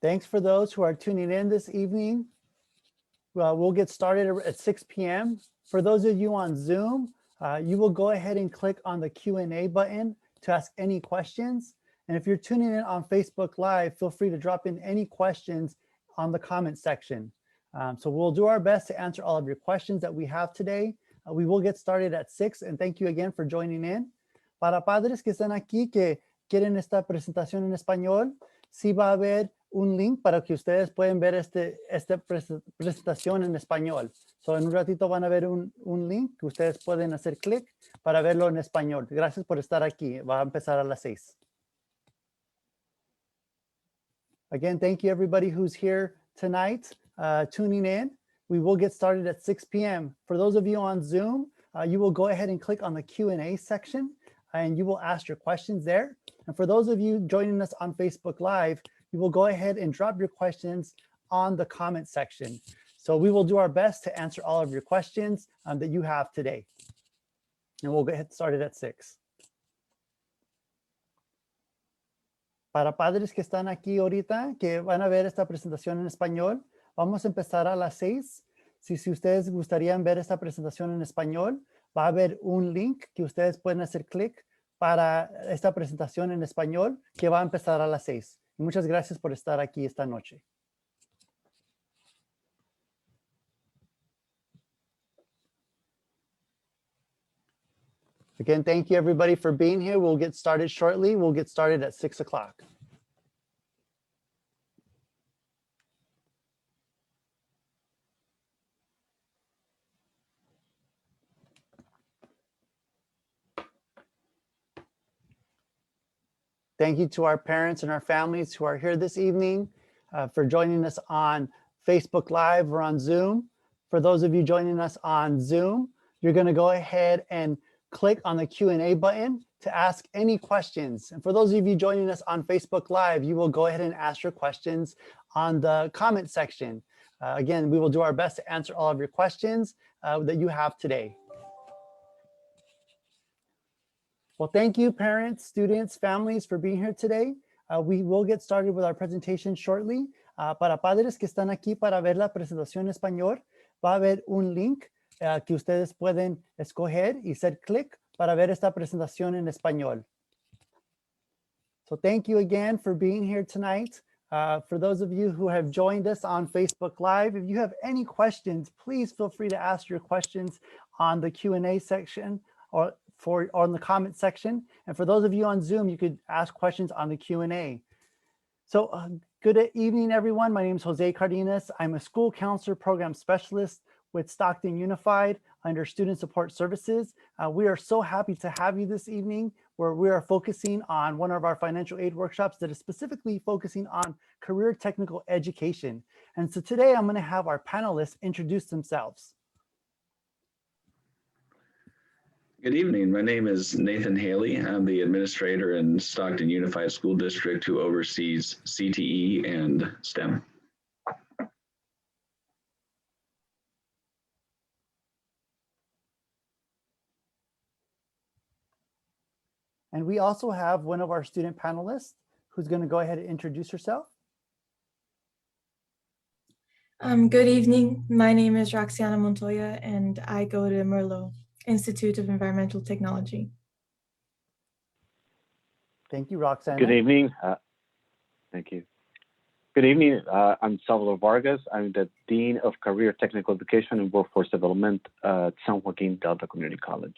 Thanks for those who are tuning in this evening. We'll get started at 6 p.m. For those of you on Zoom, you will go ahead and click on the Q&A button to ask any questions. And if you're tuning in on Facebook Live, feel free to drop in any questions on the comment section. So we'll do our best to answer all of your questions that we have today. We will get started at 6, and thank you again for joining in. Para padres que están aquí, que quieren esta presentación en español, sí va a haber un link para que ustedes puedan ver esta presentación en español. So en un ratito van a ver un link que ustedes pueden hacer clic para verlo en español. Gracias por estar aquí. Va a empezar a las 6. Again, thank you everybody who's here tonight, tuning in. We will get started at 6 p.m. For those of you on Zoom, you will go ahead and click on the Q&A section and you will ask your questions there. And for those of you joining us on Facebook Live, you will go ahead and drop your questions on the comment section. So we will do our best to answer all of your questions that you have today. And we'll get started at 6. Para padres que están aquí ahorita, que van a ver esta presentación en español, vamos a empezar a las 6. Si ustedes gustarían ver esta presentación en español, va a haber un link que ustedes pueden hacer clic para esta presentación en español que va a empezar a las 6. Y muchas gracias por estar aquí esta noche. Again, thank you everybody for being here. We'll get started shortly. We'll get started at 6 o'clock. Thank you to our parents and our families who are here this evening for joining us on Facebook Live or on Zoom. For those of you joining us on Zoom, you're going to go ahead and click on the Q&A button to ask any questions. And for those of you joining us on Facebook Live, you will go ahead and ask your questions on the comment section. Again, we will do our best to answer all of your questions that you have today. Well, thank you, parents, students, families, for being here today. We will get started with our presentation shortly. Para padres que están aquí para ver la presentación en español, va a haber un link que ustedes pueden escoger y hacer clic para ver esta presentación en español. So thank you again for being here tonight. For those of you who have joined us on Facebook Live, if you have any questions, please feel free to ask your questions on the Q&A section or on the comment section. And for those of you on Zoom, you could ask questions on the Q&A. So good evening, everyone. My name is Jose Cardenas. I'm a school counselor program specialist with Stockton Unified under Student Support Services. We are so happy to have you this evening, where we are focusing on one of our financial aid workshops that is specifically focusing on career technical education. And so today I'm going to have our panelists introduce themselves. Good evening. My name is Nathan Haley. I'm the administrator in Stockton Unified School District who oversees CTE and STEM. And we also have one of our student panelists who's going to go ahead and introduce herself. Good evening. My name is Roxanna Montoya, and I go to Merlot Institute of Environmental Technology. Thank you, Roxanna. Good evening. Thank you. Good evening. I'm Salvador Vargas. I'm the Dean of Career Technical Education and Workforce Development at San Joaquin Delta Community College.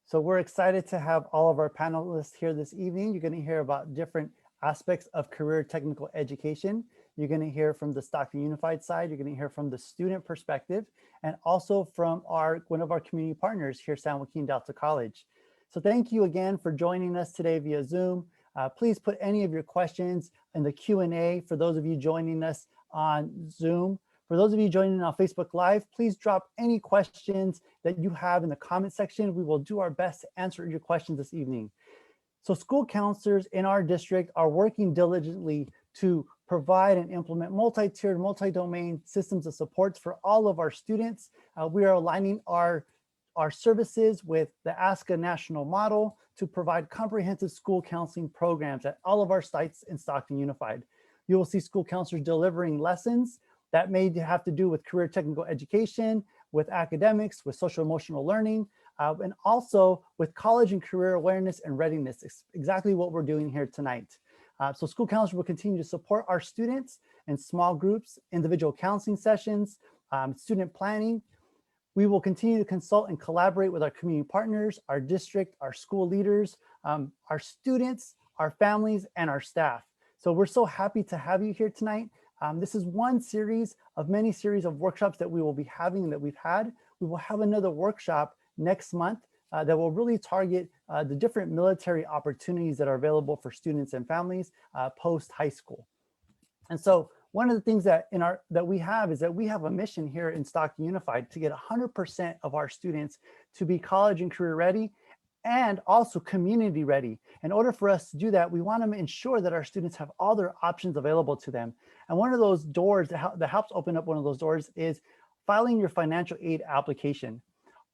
So we're excited to have all of our panelists here this evening. You're going to hear about different aspects of career technical education. You're going to hear from the Stockton Unified side. You're going to hear from the student perspective, and also from one of our community partners here, San Joaquin Delta College. So thank you again for joining us today via Zoom. Please put any of your questions in the Q&A for those of you joining us on Zoom. For those of you joining on Facebook Live, please drop any questions that you have in the comment section. We will do our best to answer your questions this evening. So school counselors in our district are working diligently to provide and implement multi-tiered, multi-domain systems of supports for all of our students. We are aligning our services with the ASCA national model to provide comprehensive school counseling programs at all of our sites in Stockton Unified. You will see school counselors delivering lessons that may have to do with career technical education, with academics, with social emotional learning, and also with college and career awareness and readiness. It's exactly what we're doing here tonight. So school counselors will continue to support our students in small groups, individual counseling sessions, student planning. We will continue to consult and collaborate with our community partners, our district, our school leaders, our students, our families, and our staff. So we're so happy to have you here tonight. This is one series of many series of workshops that we will be having and that we've had. We will have another workshop next month that will really target the different military opportunities that are available for students and families post high school. And so one of the things that we have is that we have a mission here in Stockton Unified to get 100% of our students to be college and career ready and also community ready. In order for us to do that, we want to ensure that our students have all their options available to them. And one of those doors that helps open up one of those doors is filing your financial aid application.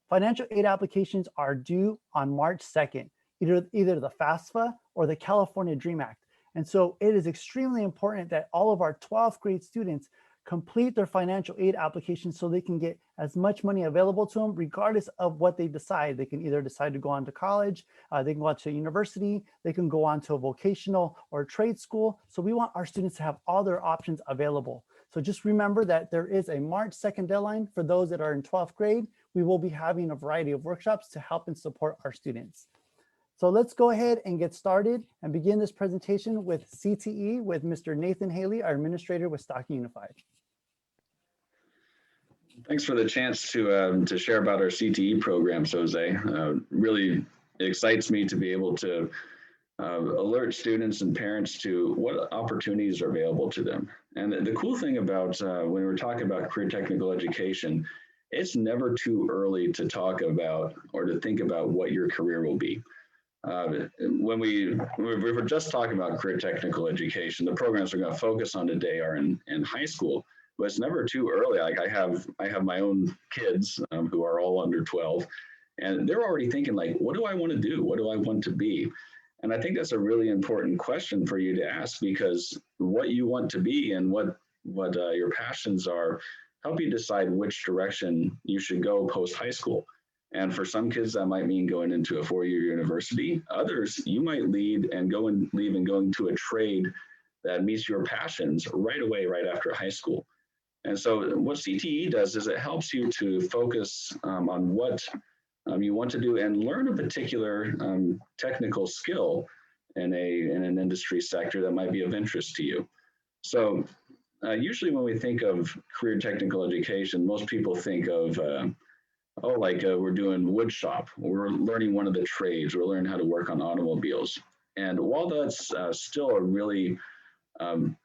Financial aid applications are due on March 2nd, either the FAFSA or the California DREAM Act. And so it is extremely important that all of our 12th grade students complete their financial aid applications so they can get as much money available to them, regardless of what they decide. They can either decide to go on to college, they can go on to university, they can go on to a vocational or trade school. So we want our students to have all their options available. So just remember that there is a March 2nd deadline for those that are in 12th grade. We will be having a variety of workshops to help and support our students. So let's go ahead and get started and begin this presentation with CTE with Mr. Nathan Haley, our administrator with Stockton Unified. Thanks for the chance to share about our CTE programs, Jose. Really excites me to be able to alert students and parents to what opportunities are available to them. And the cool thing about when we're talking about career technical education, it's never too early to talk about or to think about what your career will be. When we were just talking about career technical education, the programs we're going to focus on today are in high school, but it's never too early. Like I have my own kids who are all under 12, and they're already thinking like, what do I want to do? What do I want to be? And I think that's a really important question for you to ask, because what you want to be and what your passions are help you decide which direction you should go post high school. And for some kids, that might mean going into a four-year university. Others, you might leave and going to a trade that meets your passions right away, right after high school. And so what CTE does is it helps you to focus on what you want to do and learn a particular technical skill in an industry sector that might be of interest to you. So usually when we think of career technical education, most people think of we're doing wood shop, we're learning one of the trades, we're learning how to work on automobiles. And while that's still a really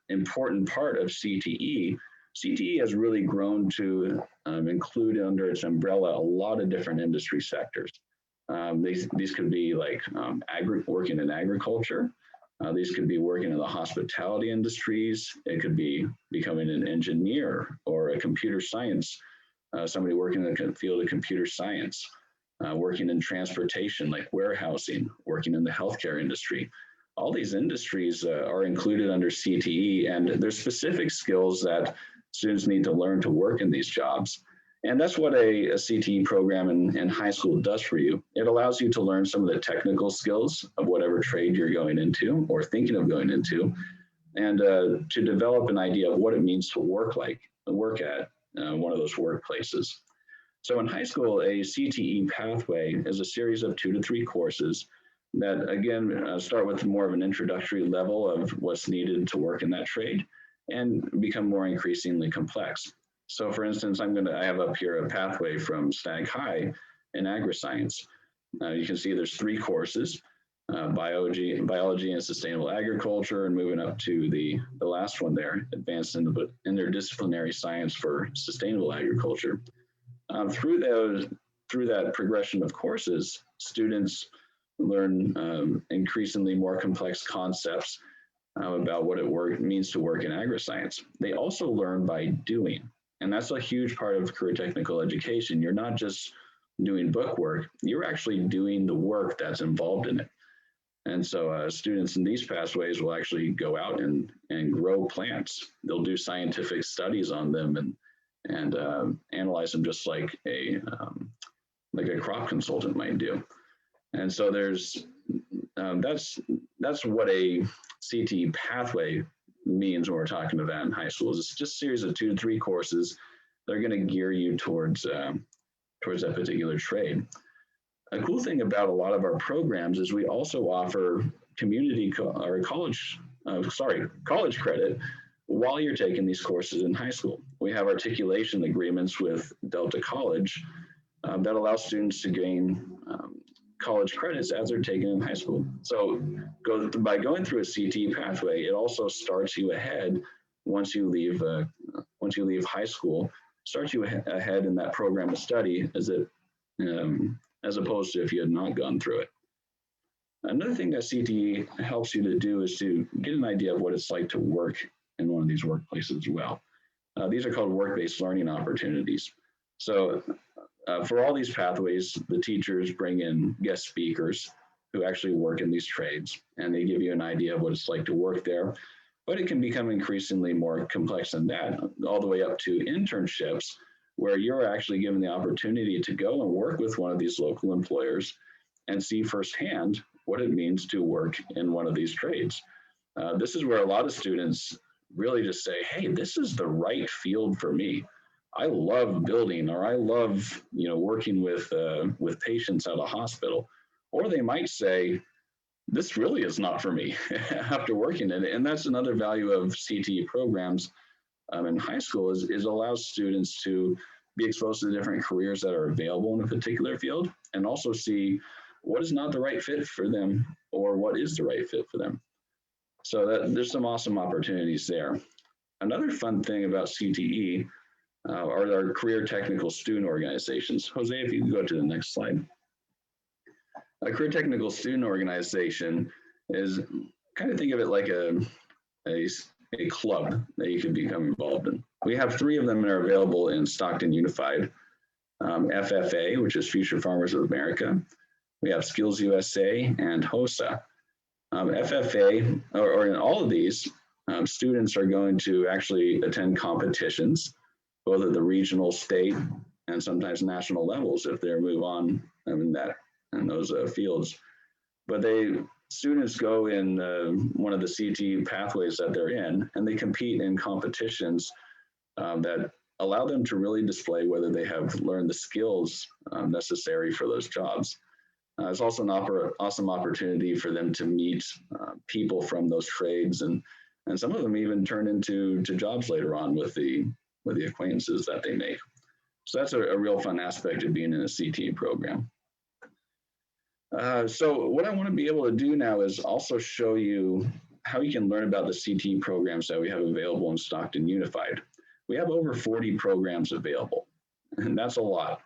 important part of CTE, CTE has really grown to include under its umbrella a lot of different industry sectors. These could be like working in agriculture. These could be working in the hospitality industries. It could be becoming an engineer or a computer science. Somebody working in the field of computer science, working in transportation like warehousing, working in the healthcare industry. All these industries are included under CTE, and there's specific skills that students need to learn to work in these jobs. And that's what a CTE program in high school does for you. It allows you to learn some of the technical skills of whatever trade you're going into or thinking of going into, and to develop an idea of what it means to work at one of those workplaces. So in high school, a CTE pathway is a series of 2 to 3 courses that, again, start with more of an introductory level of what's needed to work in that trade and become more increasingly complex. So for instance, I have up here a pathway from Stag High in agri-science. You can see there's 3 courses. Biology and sustainable agriculture, and moving up to the last one there, advanced interdisciplinary science for sustainable agriculture. Through that progression of courses, students learn increasingly more complex concepts about what it means to work in agri-science. They also learn by doing, and that's a huge part of career technical education. You're not just doing book work, you're actually doing the work that's involved in it. And so students in these pathways will actually go out and grow plants. They'll do scientific studies on them and analyze them just like a crop consultant might do. And so there's that's what a CTE pathway means when we're talking about in high school. It's just a series of 2 to 3 courses that are going to gear you towards that particular trade. A cool thing about a lot of our programs is we also offer college credit while you're taking these courses in high school. We have articulation agreements with Delta College that allow students to gain college credits as they're taken in high school. So by going through a CTE pathway, it also starts you ahead once you leave high school, starts you ahead in that program of study as opposed to if you had not gone through it. Another thing that CTE helps you to do is to get an idea of what it's like to work in one of these workplaces as well. These are called work-based learning opportunities. So for all these pathways, the teachers bring in guest speakers who actually work in these trades, and they give you an idea of what it's like to work there. But it can become increasingly more complex than that, all the way up to internships, where you're actually given the opportunity to go and work with one of these local employers and see firsthand what it means to work in one of these trades. This is where a lot of students really just say, hey, this is the right field for me. I love building, or I love, working with patients at a hospital. Or they might say, this really is not for me after working in it. And that's another value of CTE programs in high school is allows students to be exposed to the different careers that are available in a particular field, and also see what is not the right fit for them or what is the right fit for them. So there's some awesome opportunities there. Another fun thing about CTE are our career technical student organizations. Jose, if you can go to the next slide. A career technical student organization is, kind of think of it like a club that you can become involved in. We have 3 of them that are available in Stockton Unified. FFA, which is Future Farmers of America. We have Skills USA and HOSA. FFA, or in all of these, students are going to actually attend competitions, both at the regional, state, and sometimes national levels if they move on in those fields. But students go in one of the CTE pathways that they're in, and they compete in competitions that allow them to really display whether they have learned the skills necessary for those jobs. It's also an awesome opportunity for them to meet people from those trades, and some of them even turn into jobs later on with the acquaintances that they make. So that's a real fun aspect of being in a CTE program. So what I want to be able to do now is also show you how you can learn about the CTE programs that we have available in Stockton Unified. We have over 40 programs available, and that's a lot.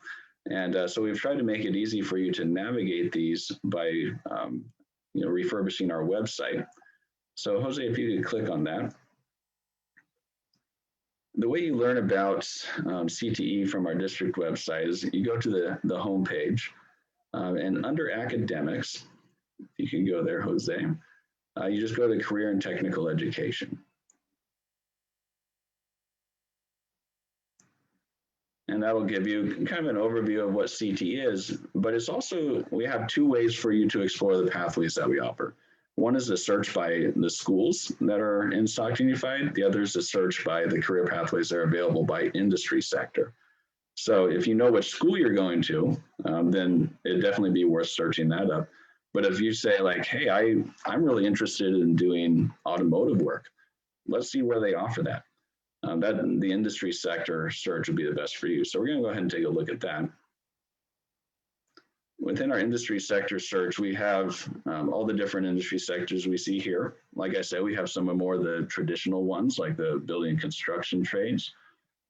And so we've tried to make it easy for you to navigate these by refurbishing our website. So Jose, if you could click on that. The way you learn about CTE from our district website is you go to the home page, and under academics, if you can go there, Jose, you just go to career and technical education. And that'll give you kind of an overview of what CTE is, but it's also, we have 2 ways for you to explore the pathways that we offer. One is a search by the schools that are in Stockton Unified. The other is a search by the career pathways that are available by industry sector. So if you know which school you're going to, then it'd definitely be worth searching that up. But if you say like, hey, I'm really interested in doing automotive work, let's see where they offer that. The industry sector search would be the best for you. So we're going to go ahead and take a look at that. Within our industry sector search, we have all the different industry sectors we see here. Like I said, we have some of more of the traditional ones, like the building and construction trades,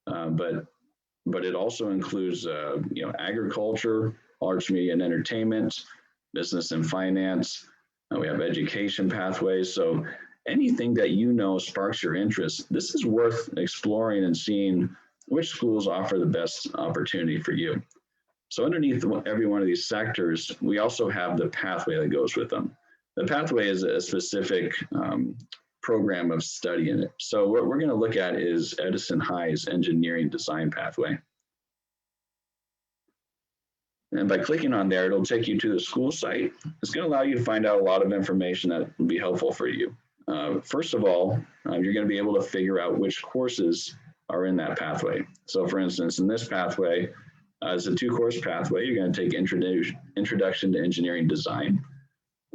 but it also includes agriculture, arts, media, and entertainment, business and finance. We have education pathways. So anything that sparks your interest, this is worth exploring and seeing which schools offer the best opportunity for you. So underneath every one of these sectors, we also have the pathway that goes with them. The pathway is a specific program of study in it. So what we're going to look at is Edison High's engineering design pathway. And by clicking on there, it'll take you to the school site. It's going to allow you to find out a lot of information that will be helpful for you. First of all, you're going to be able to figure out which courses are in that pathway. So for instance, in this pathway, it's a 2-course pathway. You're going to take Introduction to Engineering Design.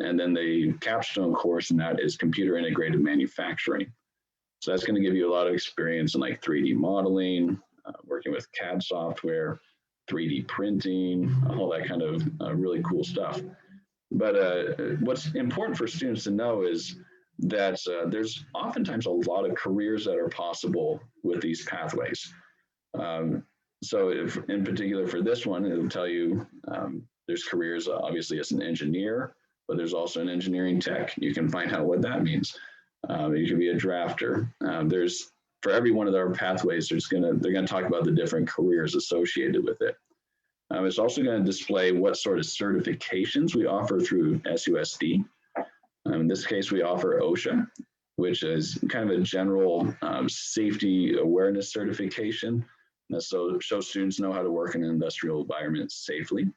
And then the capstone course in that is Computer Integrated Manufacturing. So that's going to give you a lot of experience in like 3D modeling, working with CAD software, 3D printing, all that kind of really cool stuff. But what's important for students to know is that there's oftentimes a lot of careers that are possible with these pathways. So if in particular for this one, it'll tell you there's careers obviously as an engineer, but there's also an engineering tech. You can find out what that means. You can be a drafter. There's for every one of our pathways, they're gonna talk about the different careers associated with it. It's also gonna display what sort of certifications we offer through SUSD. In this case, we offer OSHA, which is kind of a general safety awareness certification. And so shows students know how to work in an industrial environment safely.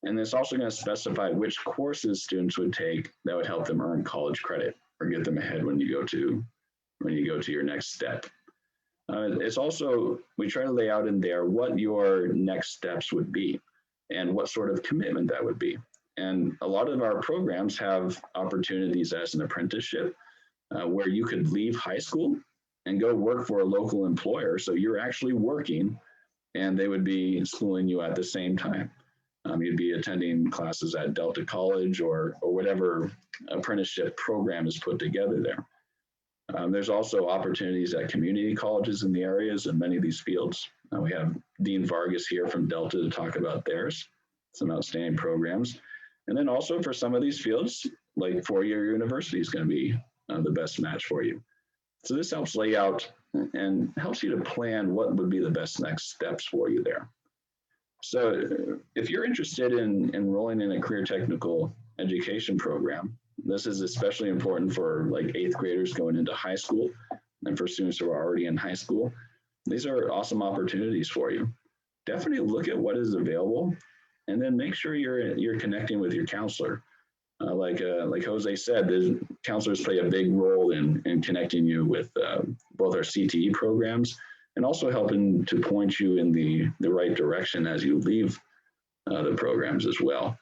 And it's also going to specify which courses students would take that would help them earn college credit or get them ahead when you go to your next step. It's also, we try to lay out in there what your next steps would be and what sort of commitment that would be. And a lot of our programs have opportunities as an apprenticeship where you could leave high school and go work for a local employer. So you're actually working and they would be schooling you at the same time. You'd be attending classes at Delta College or whatever apprenticeship program is put together there. There's also opportunities at community colleges in the areas in many of these fields. We have Dean Vargas here from Delta to talk about theirs, some outstanding programs. And then also for some of these fields, like four-year university is going to be the best match for you. So this helps lay out and helps you to plan what would be the best next steps for you there. So if you're interested in enrolling in a career technical education program, this is especially important for like 8th graders going into high school and for students who are already in high school. These are awesome opportunities for you. Definitely look at what is available and then make sure you're connecting with your counselor. Like Jose said, counselors play a big role in connecting you with both our CTE programs and also helping to point you in the right direction as you leave the programs as well.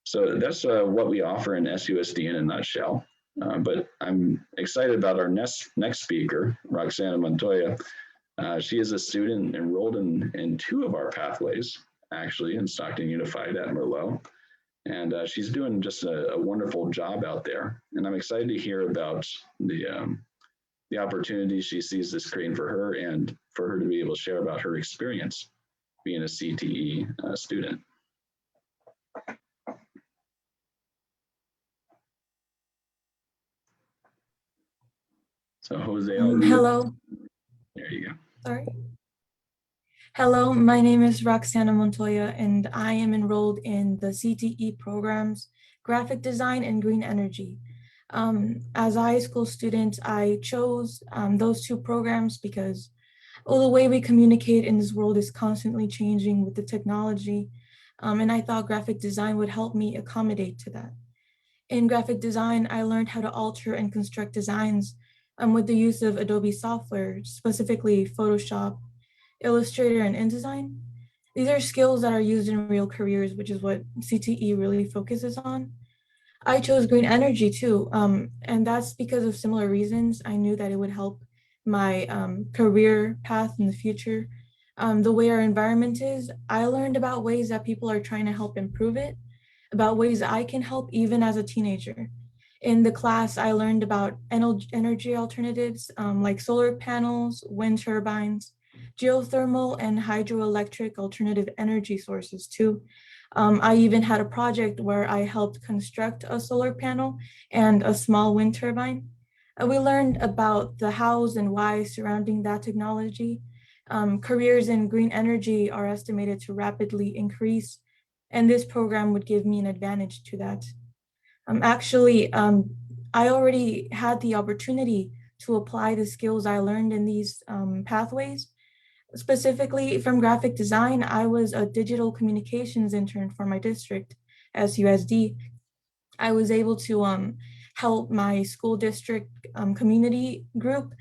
So that's what we offer in SUSD in a nutshell. But I'm excited about our next speaker, Roxanna Montoya. She is a student enrolled in 2 of our pathways, actually, in Stockton Unified at Merlot. And she's doing just a wonderful job out there. And I'm excited to hear about the opportunities she sees this creating for her and for her to be able to share about her experience being a CTE student. So Jose, Hello. There you go. Sorry. Hello, my name is Roxanna Montoya, and I am enrolled in the CTE programs, Graphic Design and Green Energy. As a high school student, I chose those 2 programs because the way we communicate in this world is constantly changing with the technology, and I thought graphic design would help me accommodate to that. In graphic design, I learned how to alter and construct designs with the use of Adobe software, specifically Photoshop, Illustrator, and InDesign. These are skills that are used in real careers, which is what CTE really focuses on. I chose green energy too, and that's because of similar reasons. I knew that it would help my career path in the future. The way our environment is, I learned about ways that people are trying to help improve it, about ways I can help even as a teenager. In the class, I learned about energy alternatives like solar panels, wind turbines, geothermal and hydroelectric alternative energy sources too. I even had a project where I helped construct a solar panel and a small wind turbine. We learned about the hows and whys surrounding that technology. Careers in green energy are estimated to rapidly increase, and this program would give me an advantage to that. Actually, I already had the opportunity to apply the skills I learned in these pathways. Specifically from graphic design, I was a digital communications intern for my district, SUSD. I was able to help my school district community group,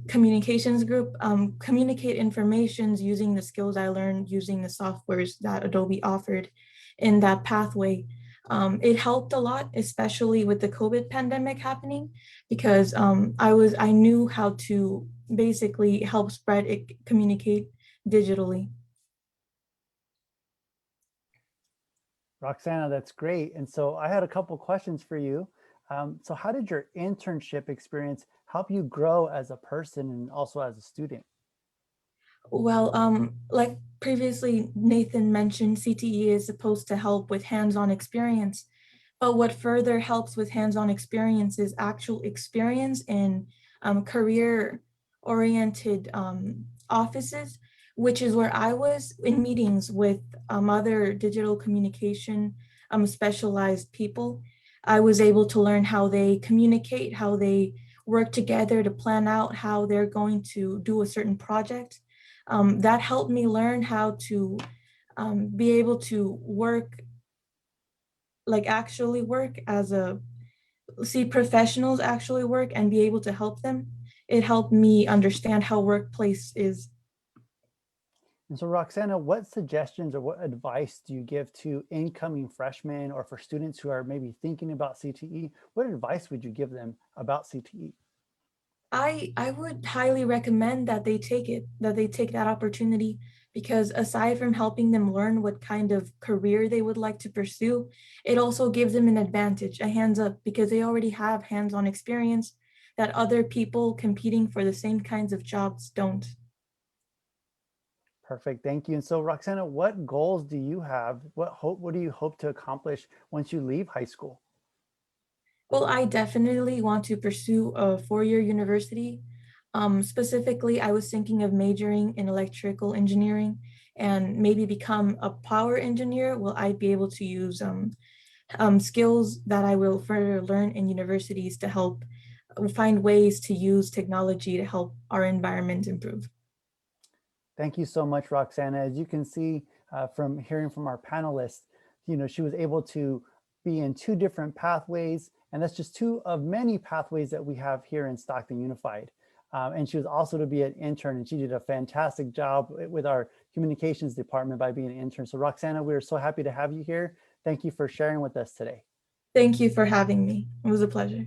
communications group, communicate informations using the skills I learned using the softwares that Adobe offered in that pathway. It helped a lot, especially with the COVID pandemic happening, because I knew how to basically help spread it, communicate digitally. Roxana, that's great. And so I had a couple questions for you. So how did your internship experience help you grow as a person and also as a student? Well, like previously Nathan mentioned, CTE is supposed to help with hands-on experience. But what further helps with hands-on experience is actual experience in career-oriented offices, which is where I was in meetings with other digital communication specialized people. I was able to learn how they communicate, how they work together to plan out how they're going to do a certain project. That helped me learn how to be able to work, like actually work as a, see professionals actually work and be able to help them. It helped me understand how workplace is. And so Roxana, what suggestions or what advice do you give to incoming freshmen or for students who are maybe thinking about CTE? What advice would you give them about CTE? I would highly recommend that they take it, that they take that opportunity, because aside from helping them learn what kind of career they would like to pursue, it also gives them an advantage, a hands up, because they already have hands-on experience that other people competing for the same kinds of jobs don't. Perfect, thank you. And so Roxana, what goals do you have? What do you hope to accomplish once you leave high school? Well, I definitely want to pursue a four-year university. Specifically, I was thinking of majoring in electrical engineering and maybe become a power engineer. Well, I'd be able to use skills that I will further learn in universities to help find ways to use technology to help our environment improve. Thank you so much, Roxana. As you can see from hearing from our panelists, she was able to be in two different pathways, and that's just two of many pathways that we have here in Stockton Unified. And she was also to be an intern, and she did a fantastic job with our communications department by being an intern. So Roxana, we are so happy to have you here. Thank you for sharing with us today. Thank you for having me. It was a pleasure.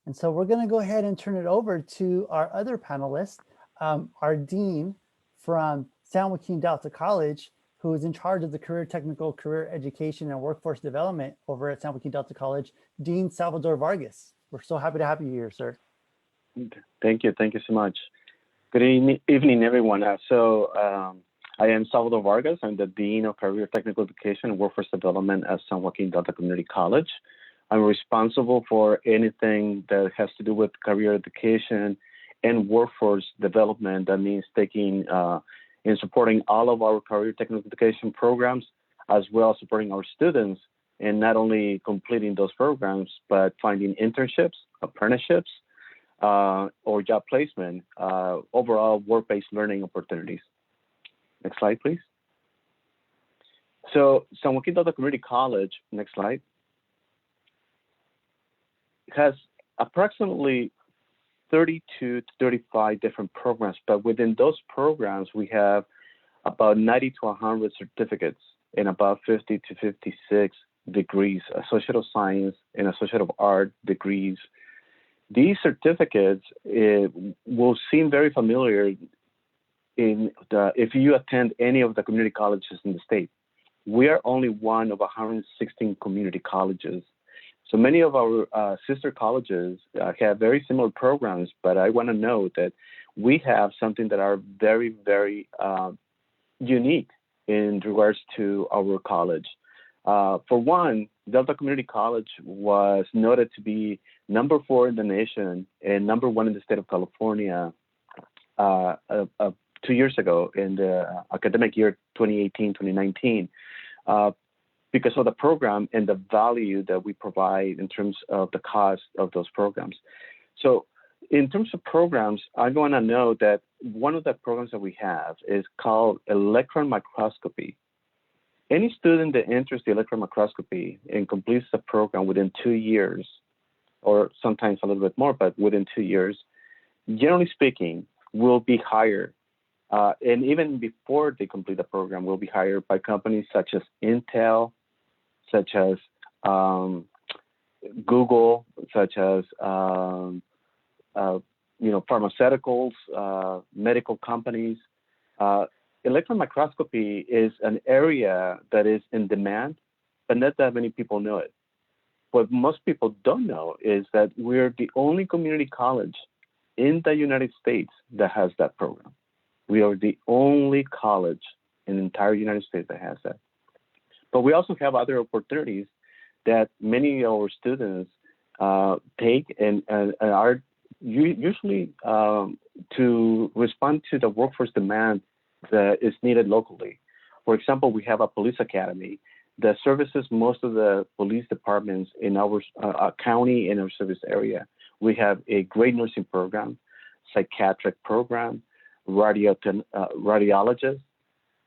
And so we're going to go ahead and turn it over to our other panelist, our dean from San Joaquin Delta College, who is in charge of the career education and workforce development over at San Joaquin Delta College, Dean Salvador Vargas. We're so happy to have you here, sir. Thank you so much. Good evening, everyone. I am Salvador Vargas. I'm the Dean of Career Technical Education and Workforce Development at San Joaquin Delta Community College. I'm responsible for anything that has to do with career education and workforce development. That means in supporting all of our career technical education programs, as well as supporting our students in not only completing those programs, but finding internships, apprenticeships, or job placement, overall work-based learning opportunities. Next slide, please. So San Joaquin Delta Community College, next slide, has approximately 32 to 35 different programs, but within those programs, we have about 90 to 100 certificates and about 50 to 56 degrees, Associate of Science and Associate of Art degrees. These certificates will seem very familiar if you attend any of the community colleges in the state. We are only one of 116 community colleges. So many of our sister colleges have very similar programs, but I want to note that we have something that are very, very unique in regards to our college. For one, Delta Community College was noted to be number 4 in the nation and number 1 in the state of California 2 years ago in the academic year 2018-2019. because of the program and the value that we provide in terms of the cost of those programs. So in terms of programs, I want to know that one of the programs that we have is called electron microscopy. Any student that enters the electron microscopy and completes the program within 2 years, or sometimes a little bit more, but within 2 years, generally speaking, will be hired. And even before they complete the program, will be hired by companies such as Intel, such as Google, such as pharmaceuticals, medical companies. Electron microscopy is an area that is in demand, but not that many people know it. What most people don't know is that we're the only community college in the United States that has that program. We are the only college in the entire United States that has that. But we also have other opportunities that many of our students take and are usually to respond to the workforce demand that is needed locally. For example, we have a police academy that services most of the police departments in our county and our service area. We have a great nursing program, psychiatric program, radiologists.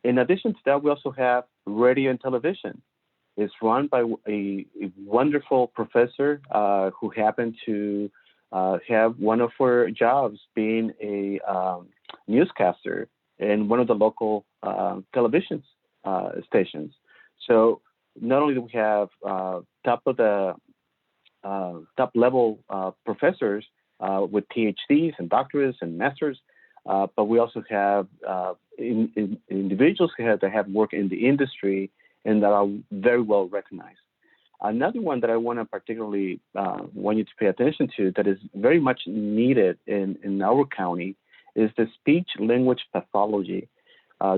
In addition to that, we also have radio and television. It's run by a wonderful professor who happened to have one of her jobs being a newscaster in one of the local television stations. So not only do we have top level professors with PhDs and doctorates and masters, but we also have individuals that have worked in the industry and that are very well recognized. Another one that I want to particularly want you to pay attention to that is very much needed in our county is the speech language pathology.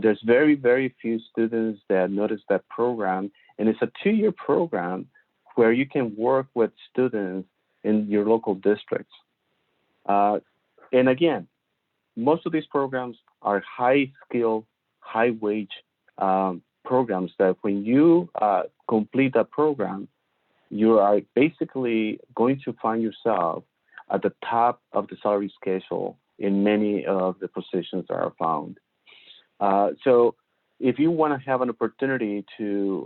There's very, very few students that notice that program, and it's a 2-year program where you can work with students in your local districts. And again, most of these programs are high skill, high wage programs that when you complete that program, you are basically going to find yourself at the top of the salary schedule in many of the positions that are found. So if you want to have an opportunity to,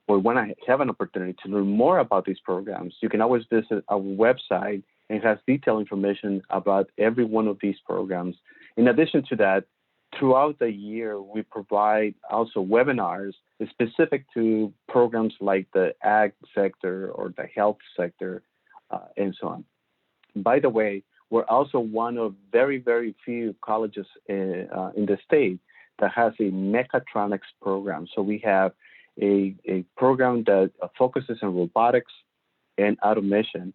learn more about these programs, you can always visit our website, and it has detailed information about every one of these programs. In addition to that, throughout the year, we provide also webinars specific to programs like the ag sector or the health sector, and so on. By the way, we're also one of very, very few colleges in the state that has a mechatronics program. So we have a program that focuses on robotics and automation,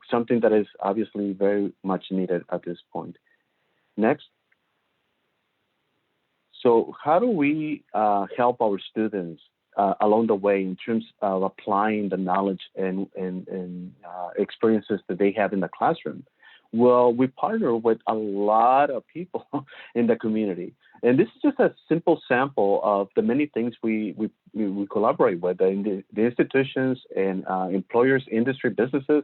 something that is obviously very much needed at this point. Next. So how do we help our students along the way in terms of applying the knowledge and experiences that they have in the classroom? Well, we partner with a lot of people in the community. And this is just a simple sample of the many things we collaborate with, the institutions and employers, industry, businesses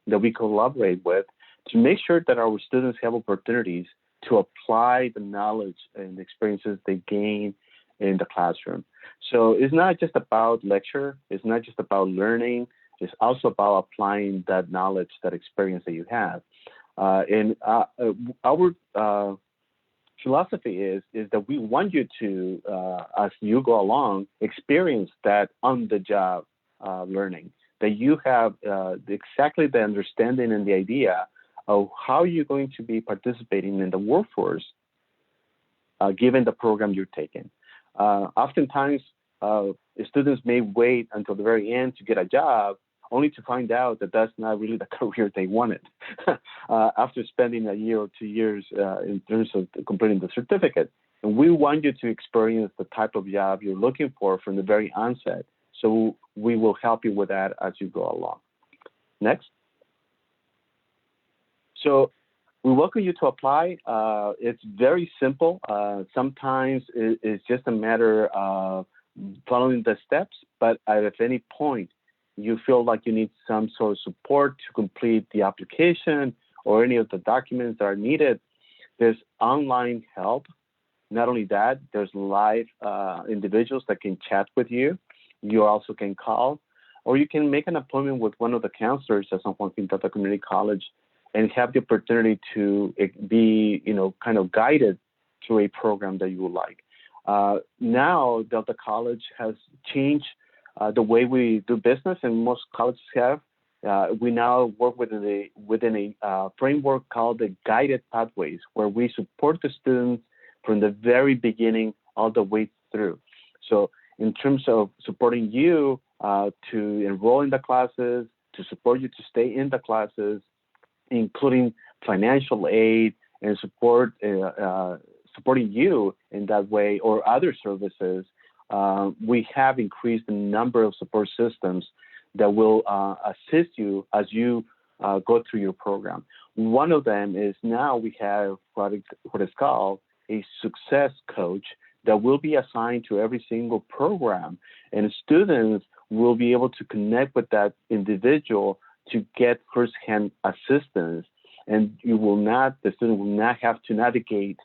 that we collaborate with to make sure that our students have opportunities to apply the knowledge and experiences they gain in the classroom. So it's not just about lecture, it's not just about learning, it's also about applying that knowledge, that experience that you have. And our philosophy is that we want you to, as you go along, experience that on-the-job learning, that you have exactly the understanding and the idea of how you're going to be participating in the workforce given the program you're taking. Oftentimes, students may wait until the very end to get a job, only to find out that that's not really the career they wanted after spending a year or 2 years in terms of completing the certificate. And we want you to experience the type of job you're looking for from the very onset. So we will help you with that as you go along. Next. So we welcome you to apply. It's very simple. Sometimes it's just a matter of following the steps, but at any point you feel like you need some sort of support to complete the application or any of the documents that are needed, there's online help. Not only that, there's live individuals that can chat with you. You also can call, or you can make an appointment with one of the counselors at San Juan Quintana Community College and have the opportunity to be, kind of guided through a program that you would like. Now, Delta College has changed the way we do business, and most colleges have. We now work within a framework called the Guided Pathways, where we support the students from the very beginning all the way through. So in terms of supporting you to enroll in the classes, to support you to stay in the classes, including financial aid and supporting you in that way or other services, we have increased the number of support systems that will assist you as you go through your program. One of them is now we have what is called a success coach that will be assigned to every single program, and students will be able to connect with that individual to get firsthand assistance. And the student will not have to navigate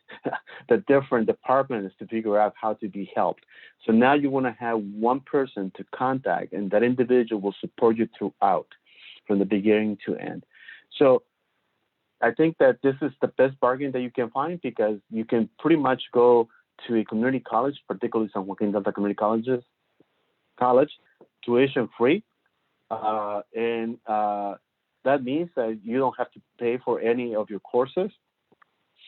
the different departments to figure out how to be helped. So now you want to have one person to contact, and that individual will support you throughout from the beginning to end. So I think that this is the best bargain that you can find, because you can pretty much go to a community college, particularly San Joaquin Delta Community College, tuition free. That means that you don't have to pay for any of your courses.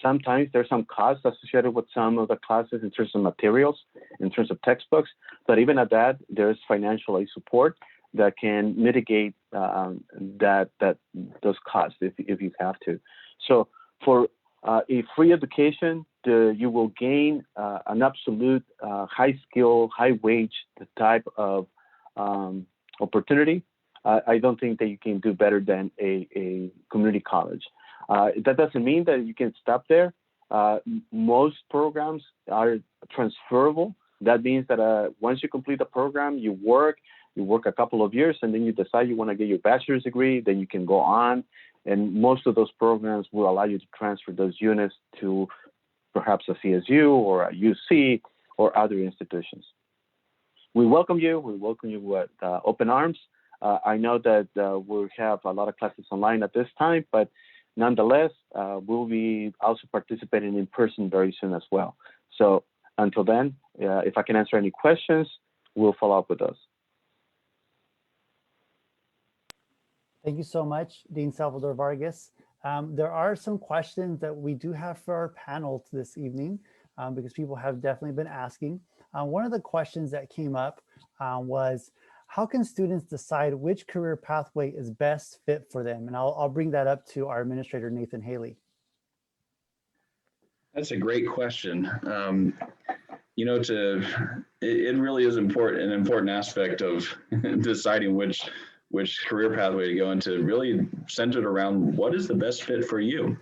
Sometimes there's some costs associated with some of the classes in terms of materials, in terms of textbooks, but even at that, there's financial aid support that can mitigate those costs if you have to. So for a free education, you will gain an absolute high skill, high wage type of opportunity. I don't think that you can do better than a community college. That doesn't mean that you can stop there. Most programs are transferable. That means that once you complete the program, you work a couple of years, and then you decide you want to get your bachelor's degree, then you can go on. And most of those programs will allow you to transfer those units to perhaps a CSU or a UC or other institutions. We welcome you. We welcome you with open arms. I know that we have a lot of classes online at this time, but nonetheless, we'll be also participating in person very soon as well. So until then, if I can answer any questions, we'll follow up with those. Thank you so much, Dean Salvador Vargas. There are some questions that we do have for our panel this evening because people have definitely been asking. One of the questions that came up was, how can students decide which career pathway is best fit for them? And I'll bring that up to our administrator, Nathan Haley. That's a great question. It really is an important aspect of deciding which career pathway to go into, really centered around what is the best fit for you.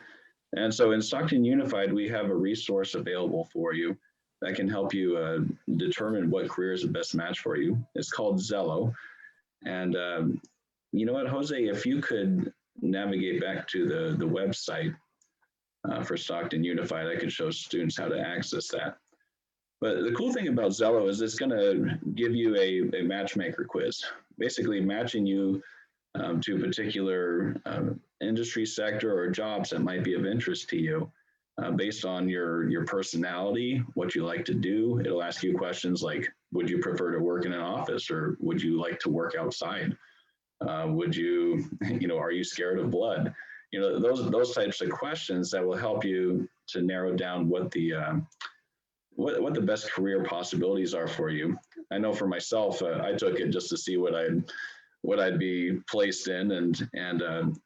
And so in Stockton Unified, we have a resource available for you that can help you determine what career is the best match for you. It's called Zello. And you know what, Jose, if you could navigate back to the website for Stockton Unified, I could show students how to access that. But the cool thing about Zello is it's going to give you a matchmaker quiz, basically matching you to a particular industry sector or jobs that might be of interest to you based on your personality, what you like to do. It'll ask you questions like, would you prefer to work in an office, or would you like to work outside? Would you, are you scared of blood? Those types of questions that will help you to narrow down what the best career possibilities are for you. I know for myself, I took it just to see what I'd be placed in, and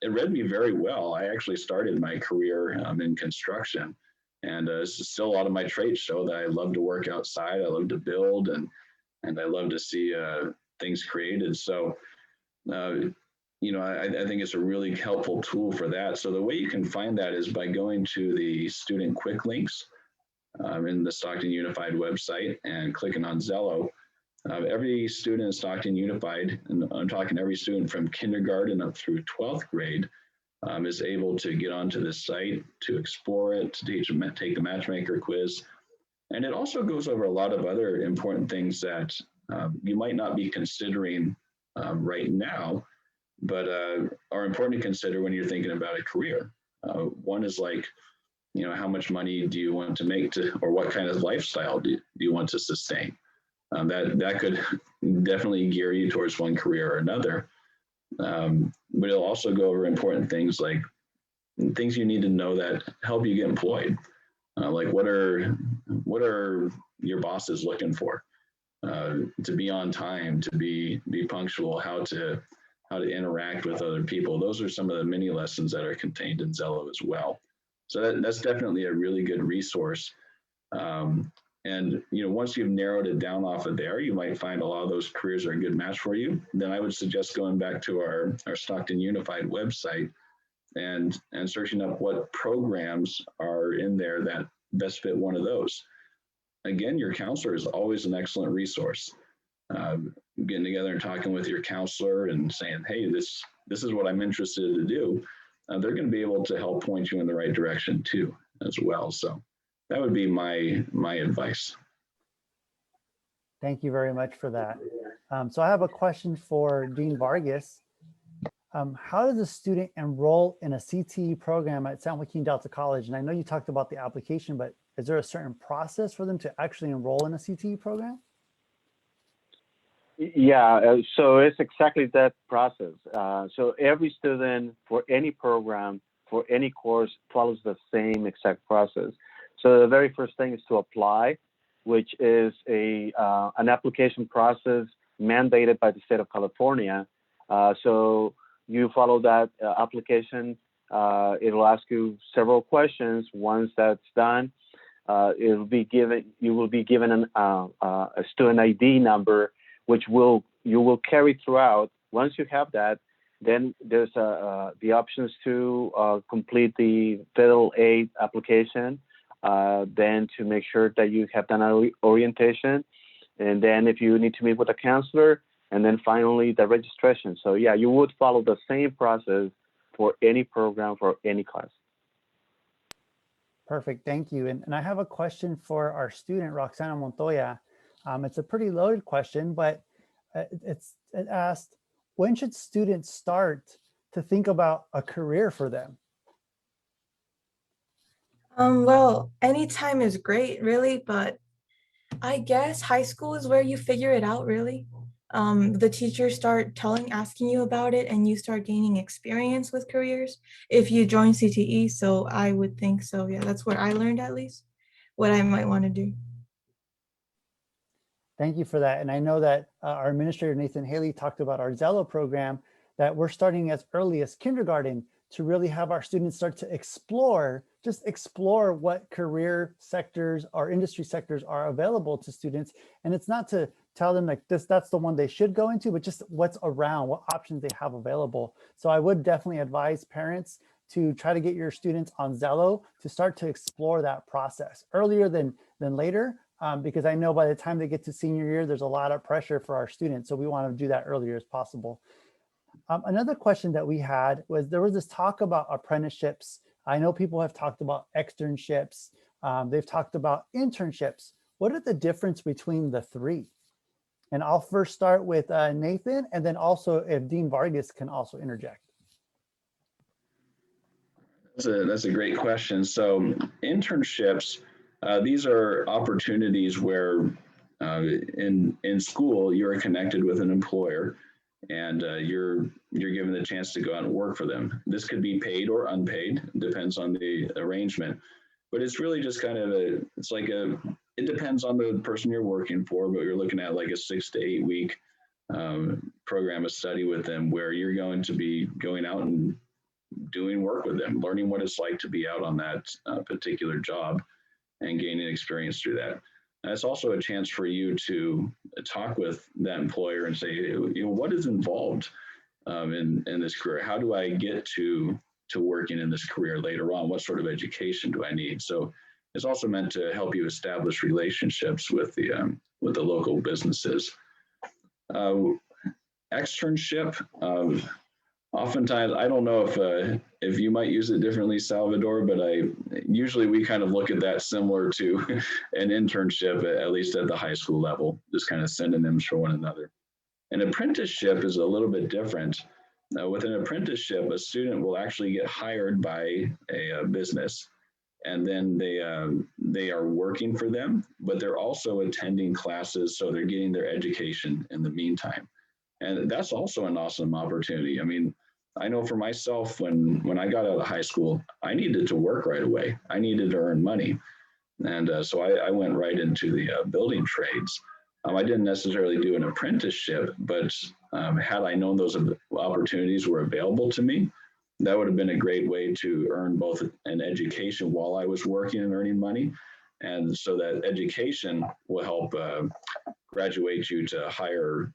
it read me very well. I actually started my career in construction, and still a lot of my traits show that I love to work outside. I love to build, and I love to see things created. So, I think it's a really helpful tool for that. So the way you can find that is by going to the student quick links in the Stockton Unified website and clicking on Zello. Every student in Stockton Unified, and I'm talking every student from kindergarten up through 12th grade, is able to get onto this site, to explore it, to take the matchmaker quiz. And it also goes over a lot of other important things that you might not be considering right now, but are important to consider when you're thinking about a career. One is like, how much money do you want to make or what kind of lifestyle do you want to sustain? That could definitely gear you towards one career or another. But it'll also go over important things like things you need to know that help you get employed. Like what are your bosses looking for? To be on time, to be punctual, how to interact with other people. Those are some of the mini lessons that are contained in Zello as well. So that's definitely a really good resource. And once you've narrowed it down off of there, you might find a lot of those careers are a good match for you. Then I would suggest going back to our Stockton Unified website and searching up what programs are in there that best fit one of those. Again, your counselor is always an excellent resource. Getting together and talking with your counselor and saying, hey, this is what I'm interested to do. They're going to be able to help point you in the right direction too, as well. So that would be my advice. Thank you very much for that. So I have a question for Dean Vargas. How does a student enroll in a CTE program at San Joaquin Delta College? And I know you talked about the application, but is there a certain process for them to actually enroll in a CTE program? Yeah, so it's exactly that process. So every student for any program, for any course, follows the same exact process. So the very first thing is to apply, which is an application process mandated by the state of California. So you follow that application. It'll ask you several questions. Once that's done, you will be given a student ID number, which you will carry throughout. Once you have that, then there's the options to complete the federal aid application, then to make sure that you have done an orientation, and then if you need to meet with a counselor, and then finally the registration. So yeah, you would follow the same process for any program, for any class. Perfect, thank you. And I have a question for our student, Roxanna Montoya. It's a pretty loaded question, but it asked, when should students start to think about a career for them? Well, any time is great, really, but I guess high school is where you figure it out, really. The teachers start asking you about it, and you start gaining experience with careers if you join CTE. So I would think so. Yeah, that's what I learned, at least, what I might want to do. Thank you for that. And I know that our administrator, Nathan Haley, talked about our Zello program that we're starting as early as kindergarten to really have our students start to just explore what career sectors or industry sectors are available to students. And it's not to tell them like that's the one they should go into, but just what's around, what options they have available. So I would definitely advise parents to try to get your students on Zello to start to explore that process earlier than later. Because I know by the time they get to senior year, there's a lot of pressure for our students. So we want to do that earlier as possible. Another question that we had was, there was this talk about apprenticeships. I know people have talked about externships. They've talked about internships. What are the difference between the three? And I'll first start with Nathan, and then also if Dean Vargas can also interject. That's a great question. So internships, these are opportunities where in school you're connected with an employer, and you're given the chance to go out and work for them. This could be paid or unpaid, depends on the arrangement. But it's really just kind of it depends on the person you're working for, but you're looking at like a 6 to 8 week program of study with them, where you're going to be going out and doing work with them, learning what it's like to be out on that particular job and gaining experience through that. And it's also a chance for you to talk with that employer and say, what is involved in this career? How do I get to working in this career later on? What sort of education do I need? So it's also meant to help you establish relationships with the local businesses. Externship, oftentimes, I don't know if you might use it differently, Salvador, but usually we kind of look at that similar to an internship, at least at the high school level, just kind of synonyms for one another. An apprenticeship is a little bit different. With an apprenticeship, a student will actually get hired by a business, and then they are working for them, but they're also attending classes, so they're getting their education in the meantime. And that's also an awesome opportunity. I mean, I know for myself, when I got out of high school, I needed to work right away. I needed to earn money. And so I went right into the building trades. I didn't necessarily do an apprenticeship, but had I known those opportunities were available to me, that would have been a great way to earn both an education while I was working and earning money. And so that education will help graduate you to higher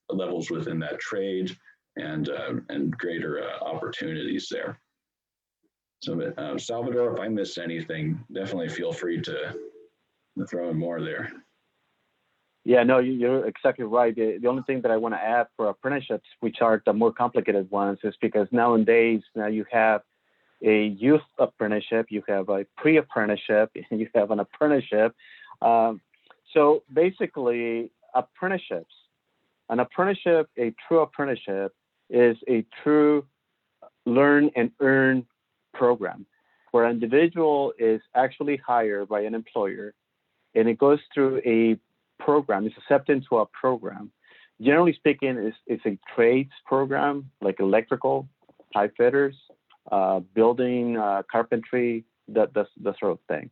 levels within that trade and greater opportunities there. So Salvador, if I missed anything, definitely feel free to throw in more there. Yeah, no, you're exactly right. The only thing that I want to add for apprenticeships, which are the more complicated ones, is because nowadays, now you have a youth apprenticeship, you have a pre-apprenticeship, and you have an apprenticeship. So basically, apprenticeships, an apprenticeship, a true apprenticeship, is a true learn and earn program where an individual is actually hired by an employer, and it goes through a program, it's accepted into a program. Generally speaking, it's a trades program like electrical, pipe fitters, building, carpentry, that sort of thing.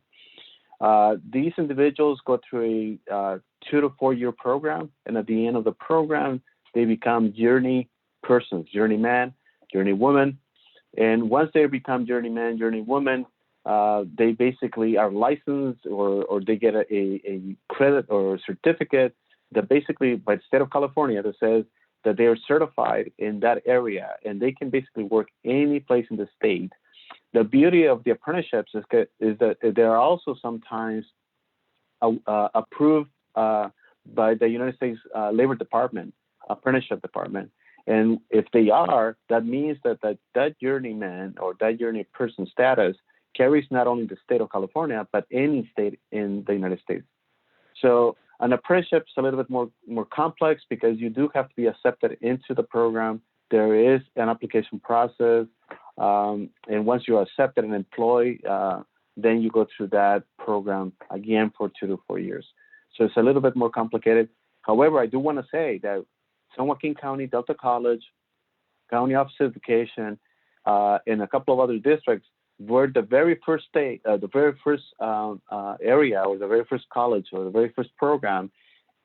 These individuals go through a 2 to 4 year program, and at the end of the program, they become journey persons, journeyman, journeywoman. And once they become journeyman, journeywoman, they basically are licensed or they get a credit or a certificate that basically by the state of California that says that they are certified in that area and they can basically work any place in the state. The beauty of the apprenticeships is that they are also sometimes approved by the United States Labor Department, apprenticeship department. And if they are, that means that journeyman or that journey person status carries not only the state of California, but any state in the United States. So an apprenticeship is a little bit more complex because you do have to be accepted into the program. There is an application process. And once you're accepted and employed, then you go through that program again for 2 to 4 years. So it's a little bit more complicated. However, I do want to say that San Joaquin County, Delta College, County Office of Education, and a couple of other districts were the very first state, the very first area or the very first college or the very first program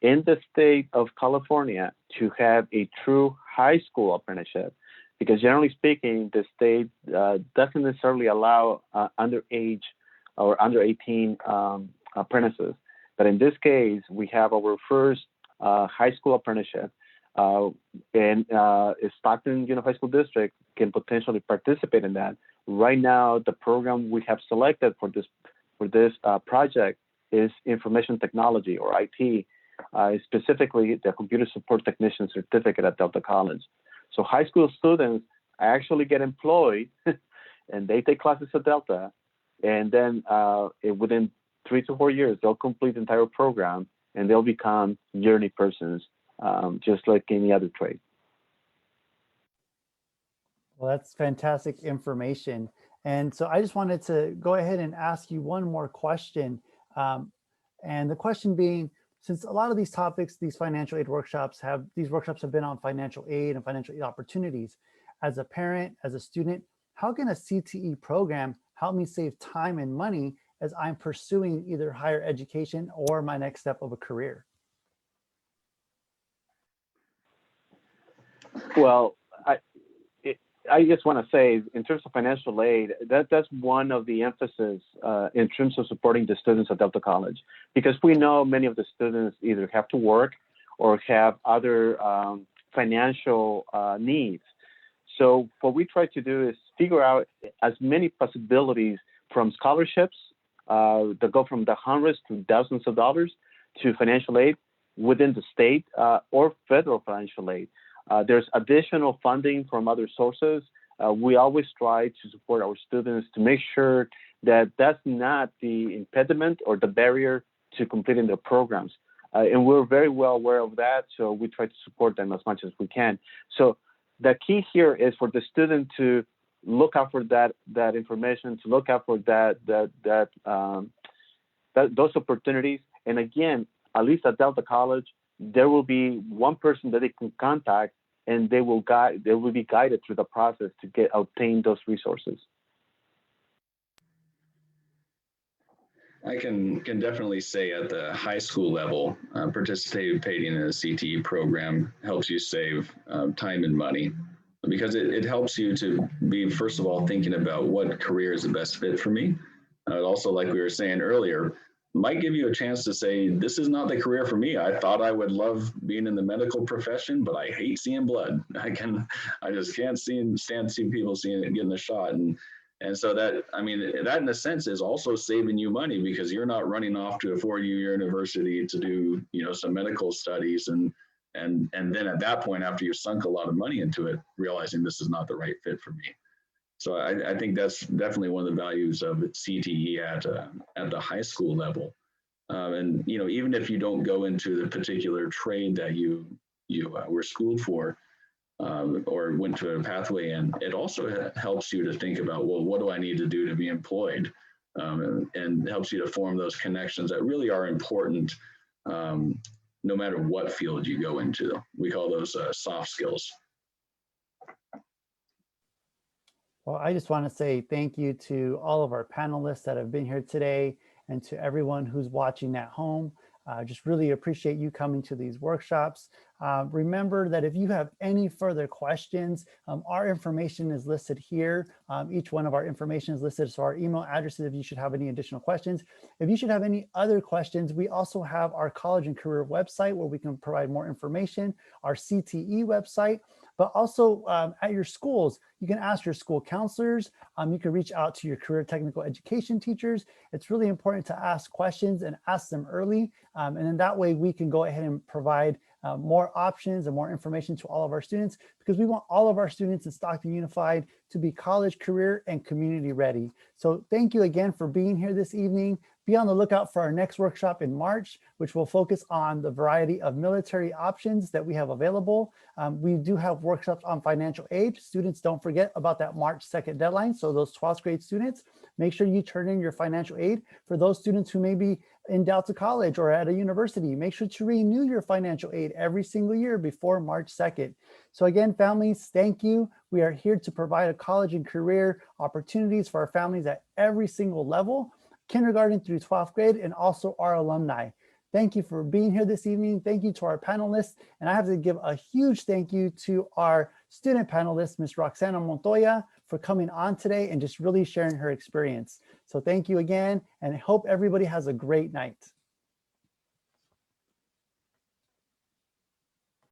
in the state of California to have a true high school apprenticeship. Because generally speaking, the state doesn't necessarily allow underage or under 18 apprentices. But in this case, we have our first high school apprenticeship. And Stockton Unified School District can potentially participate in that. Right now, the program we have selected for this project is information technology or IT, specifically the computer support technician certificate at Delta College. So high school students actually get employed and they take classes at Delta, and then within 3 to 4 years, they'll complete the entire program and they'll become journey persons, just like any other trade. Well, that's fantastic information. And so I just wanted to go ahead and ask you one more question. And the question being, since a lot of these topics, these financial aid workshops have been on financial aid and financial aid opportunities. As a parent, as a student, how can a CTE program help me save time and money as I'm pursuing either higher education or my next step of a career? Well, I just want to say, in terms of financial aid, that's one of the emphasis in terms of supporting the students at Delta College, because we know many of the students either have to work or have other financial needs. So what we try to do is figure out as many possibilities from scholarships that go from the hundreds to thousands of dollars to financial aid, within the state or federal financial aid. There's additional funding from other sources. We always try to support our students to make sure that that's not the impediment or the barrier to completing their programs. And we're very well aware of that, so we try to support them as much as we can. So the key here is for the student to look out for that information, to look out for those opportunities. And again, at least at Delta College, there will be one person that they can contact, and they will be guided through the process to obtain those resources. I can definitely say at the high school level, participating in a CTE program helps you save time and money, because it helps you to be, first of all, thinking about what career is the best fit for me. Also, like we were saying earlier, might give you a chance to say, this is not the career for me. I thought I would love being in the medical profession, but I hate seeing blood. I just can't stand seeing people getting the shot. And so that, I mean, that in a sense is also saving you money, because you're not running off to a 4-year university to do, some medical studies. And then at that point, after you've sunk a lot of money into it, realizing this is not the right fit for me. So I think that's definitely one of the values of CTE at the high school level. And, even if you don't go into the particular trade that you were schooled for, or went to a pathway in, it also helps you to think about, well, what do I need to do to be employed? And helps you to form those connections that really are important, no matter what field you go into. We call those soft skills. Well, I just want to say thank you to all of our panelists that have been here today, and to everyone who's watching at home. Just really appreciate you coming to these workshops. Remember that if you have any further questions, our information is listed here. Each one of our information is listed, so our email addresses if you should have any additional questions. If you should have any other questions, we also have our college and career website where we can provide more information, our CTE website, but also at your schools, you can ask your school counselors. You can reach out to your career technical education teachers. It's really important to ask questions and ask them early. And then that way we can go ahead and provide more options and more information to all of our students, because we want all of our students in Stockton Unified to be college, career, and community ready. So thank you again for being here this evening. Be on the lookout for our next workshop in March, which will focus on the variety of military options that we have available. We do have workshops on financial aid. Students, don't forget about that March 2nd deadline. So those 12th grade students, make sure you turn in your financial aid. For those students who may be in Delta College or at a university, make sure to renew your financial aid every single year before March 2nd. So again, families, thank you. We are here to provide a college and career opportunities for our families at every single level, kindergarten through 12th grade, and also our alumni. Thank you for being here this evening. Thank you to our panelists. And I have to give a huge thank you to our student panelist, Ms. Roxanna Montoya, for coming on today and just really sharing her experience. So thank you again, and I hope everybody has a great night.